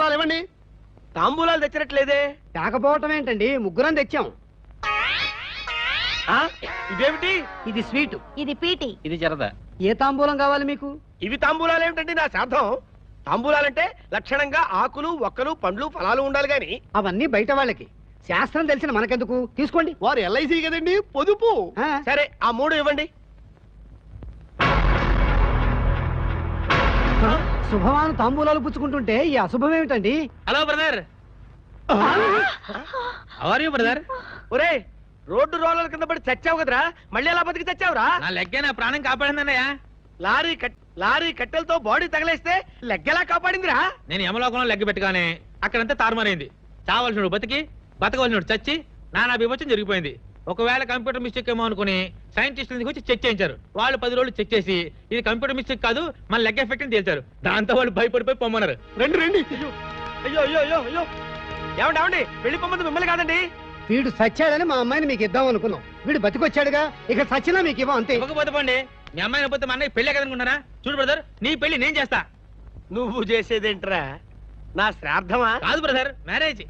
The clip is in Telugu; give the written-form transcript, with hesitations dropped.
తాంబూలాలు ఇవ్వండి. తాంబూలాలు తెచ్చినట్లేదే. తేకపోవటం ఏంటండి, ముగ్గురం తెచ్చాం. ఇదేమిటి? ఇది స్వీటు, ఇది పీటి, ఇది జరదా. ఏ తాంబూలం కావాలి మీకు? ఇవి తాంబూలాలు ఏమిటండి? నా శ్రాద్ధం. తాంబూలాలంటే లక్షణంగా ఆకులు ఒక్కలు పండ్లు ఫలాలు ఉండాలి గాని. అవన్నీ బయట వాళ్ళకి, శాస్త్రం తెలిసిన మనకెందుకు? తీసుకోండి. వారు ఎల్ఐసి కదండి, పొదుపు. సరే, ఆ 3 ఇవ్వండి. శుభమాను తాంబూలాలు పుచ్చుకుంటుంటే ఈ అశుభం ఏమిటండి? Hello brother, how are you brother? ఒరే, రోడ్డు రోలర్ కింద పడి చచ్చావు కదరా, మళ్ళీ ఎలా బతికి చచ్చావురా? నా లెగ్గే నా ప్రాణం కాపాడిందన్నయ్య. Lorry కట్టెలతో body తగలేస్తే లెగ్గెలా కాపాడిందిరా? నేను యమలోకంలో లెగ్గ పెట్టగానే అక్కడంతా తారుమారైంది. చావలసినోడు బతికి, బతకవలసినోడు చచ్చి, నానా బీభత్సం జరిగిపోయింది. ఒకవేళ కంప్యూటర్ మిస్టేక్ ఏమో అనుకుని సైంటిస్టులు వచ్చి చెక్ చేయించారు. వాళ్ళు 10 రోజులు చెక్ చేసి ఇది కంప్యూటర్ మిస్టేక్ కాదు, మన లెగ్ ఎఫెక్ట్ అని తేల్చారు. దాంతో వాళ్ళు భయపడిపోయి పొమ్మన్నారు. రండి రండి. అయ్యో అయ్యో అయ్యో అయ్యో, ఏమండి ఏమండి, వెళ్ళి పొమ్మంది మిమ్మల్ని కాదండి. వీడు సచ్చాడని మా అమ్మాయిని మీకు ఇద్దాం అనుకున్నాం. వీడు బతికొచ్చాడుగా, ఇక సచ్చినా మీకు ఇవ్వం అంతే. ఇవ్వకపోతే పోండి. మీ అమ్మాయిని పోతే మా అన్నయ్య పెళ్ళే కదనుకుంటారా? చూడు బ్రదర్, నీ పెళ్లి నేను చేస్తా. నువ్వు చేసేదేంట్రా? నా శ్రాద్ధమా? కాదు బ్రదర్, మ్యారేజ్.